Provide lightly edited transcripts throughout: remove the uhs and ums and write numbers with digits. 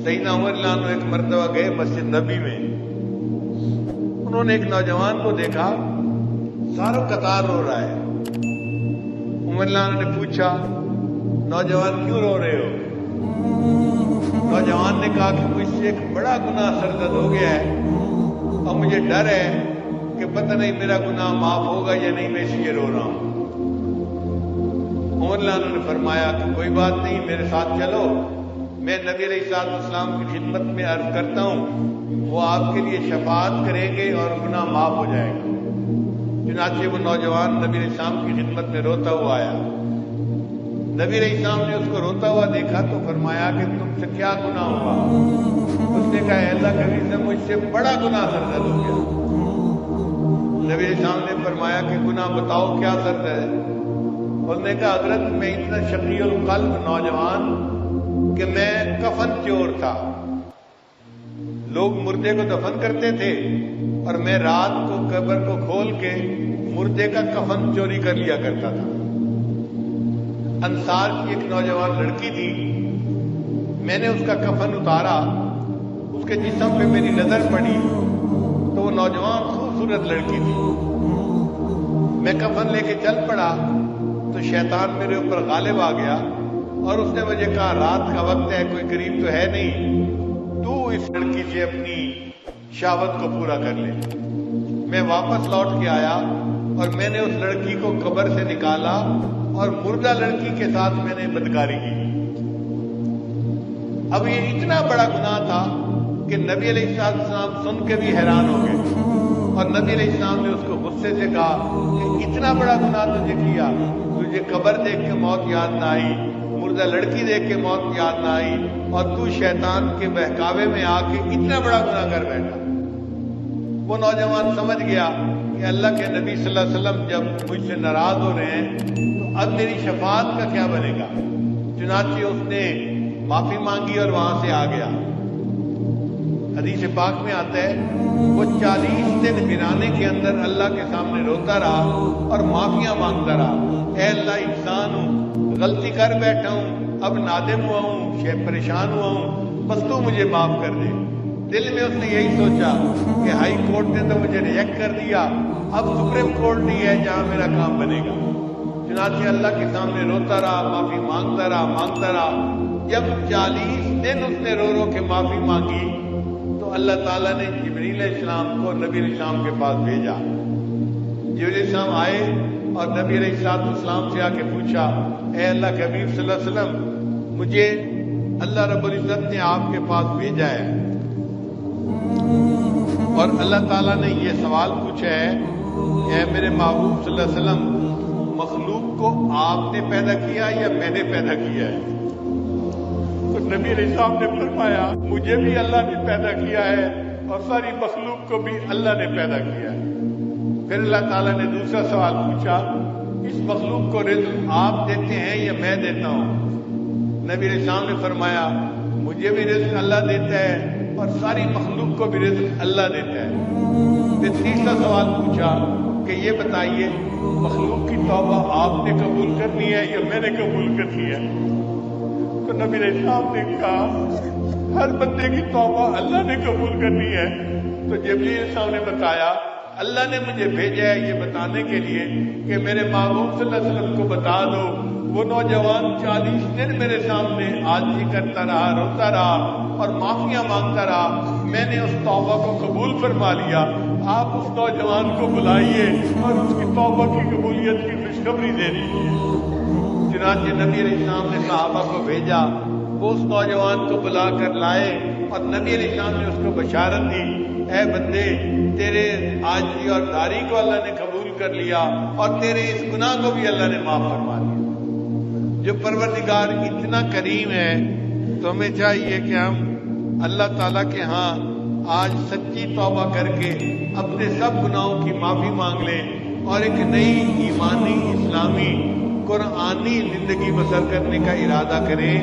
सैयदना उमर लानो एक मर्तबा गए मस्जिद नबी में। उन्होंने एक नौजवान को देखा, सारों कतार रो रहा है। उमर लानो ने पूछा, नौजवान क्यों रो रहे हो? नौजवान ने कहा कि मुझसे एक बड़ा गुनाह सरजद हो गया है और मुझे डर है कि पता नहीं मेरा गुनाह माफ होगा या नहीं, मैं इसलिए रो रहा हूं। उमर लानो ने फरमाया कि कोई बात नहीं, मेरे साथ चलो, मैं नबी अलैहिस्सलाम की खिदमत में अर्ज करता हूं, वो आपके लिए शफाअत करेंगे और गुनाह माफ हो जाएगा। चुनाचे वो नौजवान नबी अलैहिस्सलाम की खिदमत में रोता हुआ आया। नबी अलैहिस्सलाम ने उसको रोता हुआ देखा तो फरमाया कि तुमसे क्या गुनाह हुआ? उसने कहा, अल्लाह के नबी से मुझसे बड़ा गुनाह सरजद हो गया। नबी अलैहिस्सलाम ने फरमाया कि गुनाह बताओ, क्या सरजद है? उसने कहा, हजरत मैं इतना शकील कल्ब नौजवान कि मैं कफन चोर था। लोग मुर्दे को दफन करते थे और मैं रात को कब्र को खोल के मुर्दे का कफन चोरी कर लिया करता था। अंसार की एक नौजवान लड़की थी, मैंने उसका कफन उतारा, उसके जिस्म पे मेरी नजर पड़ी तो वो नौजवान खूबसूरत लड़की थी। मैं कफन लेके चल पड़ा तो शैतान मेरे ऊपर गालिब आ गया और उसने मुझे कहा, रात का वक्त है, कोई करीब तो है नहीं, तू इस लड़की से अपनी शावत को पूरा कर ले। मैं वापस लौट के आया और मैंने उस लड़की को कब्र से निकाला और मुर्दा लड़की के साथ मैंने बदकारी की। अब ये इतना बड़ा गुनाह था कि नबी अलैहिस्सलाम सुन के भी हैरान हो गए और नबी अलैहिस्सलाम ने उसको गुस्से से कहा कि इतना बड़ा गुनाह तुझे किया, तुझे कब्र देख के मौत याद ना आई, मुर्दा लड़की देख के मौत याद ना आई और तू शैतान के बहकावे में आके इतना बड़ा गुनाह कर बैठा। वो नौजवान समझ गया कि अल्लाह के नबी सल्लल्लाहु अलैहि वसल्लम जब मुझसे नाराज हो रहे हैं तो अब मेरी शफाअत का क्या बनेगा। चुनाचे उसने माफी मांगी और वहां से आ गया। हदीस पाक में आता है, वो 40 दिन वीराने के अंदर अल्लाह के सामने रोता रहा और माफिया मांगता रहा। ऐ अल्लाह, इंसान हूं, गलती कर बैठा हूं, अब नादिम हुआ हूं, परेशान हुआ हूं, बस तू मुझे माफ कर दे। दिल में उसने यही सोचा कि हाई कोर्ट ने तो मुझे रिजेक्ट कर दिया, अब सुप्रीम कोर्ट नहीं है जहां मेरा काम बनेगा। चुनाचे अल्लाह के सामने रोता रहा, माफी मांगता रहा। जब 40 दिन उसने रो रो के माफी मांगी तो अल्लाह ताला ने जिब्रील अलैहिस्सलाम को नबी अलैहिस्सलाम के पास भेजा। जिब्रील अलैहिस्सलाम आए और नबी अलैहिस्सलाम से आके पूछा, ऐ अल्लाह के हबीब सल्लल्लाहु अलैहि वसल्लम, मुझे अल्लाह रब्बुल इज्जत ने आपके पास भेजा है और अल्लाह ताला ने ये सवाल पूछा है, ऐ मेरे महबूब सल्लल्लाहु अलैहि वसल्लम, मखलूक को आपने पैदा किया या मैंने पैदा किया है? तो नबी अलैहिस्सलाम ने फरमाया, मुझे भी अल्लाह ने पैदा किया है और सारी मखलूक को भी अल्लाह ने पैदा किया है। फिर अल्लाह ताला ने दूसरा सवाल पूछा, इस मखलूक को रिज़्क़ आप देते हैं या मैं देता हूं? नबी अलैहिस्सलाम ने फरमाया, मुझे भी रिज़्क़ अल्लाह देता है और सारी मखलूक को भी रिज़्क़ अल्लाह देता है। फिर तीसरा सवाल पूछा कि ये बताइए, मखलूक की तौबा आपने कबूल करनी है या मैंने कबूल करनी है? तो नबी अलैहिस्सलाम ने कहा, हर बंदे की तौबा अल्लाह ने कबूल करनी है। तो जिब्रील अलैहिस्सलाम ने बताया, अल्लाह ने मुझे भेजा है ये बताने के लिए कि मेरे महबूब सल्लल्लाहु अलैहि वसल्लम को बता दो, वो नौजवान 40 दिन मेरे सामने आजी करता रहा, रोता रहा और माफिया मांगता रहा, मैंने उस तौबा को कबूल फरमा लिया। आप उस नौजवान को बुलाइए और उसकी तौबा की कबूलियत की खुशखबरी दे दीजिए। चुनांचे नबी अलैहिस्सलाम ने सहाबा को भेजा, वो उस नौजवान को बुला कर लाए और नबी अलैहिस्सलाम ने उसको बशारत दी, ऐ बंदे, तेरे आजी और दारी को अल्लाह ने कबूल कर लिया और तेरे इस गुनाह को भी अल्लाह ने माफ फरमा दिया। जो परवरदिगार इतना करीम है तो हमें चाहिए कि हम अल्लाह ताला के यहाँ आज सच्ची तौबा करके अपने सब गुनाहों की माफी मांग लें और एक नई ईमानी इस्लामी कुरानी जिंदगी बसर करने का इरादा करें।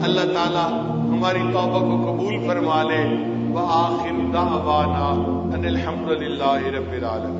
अल्लाह ताला हमारी तौबा को कबूल फरमा ले। व आखिर दावाना अनिल हम्दुलिल्लाहि रब्बिल आलमीन।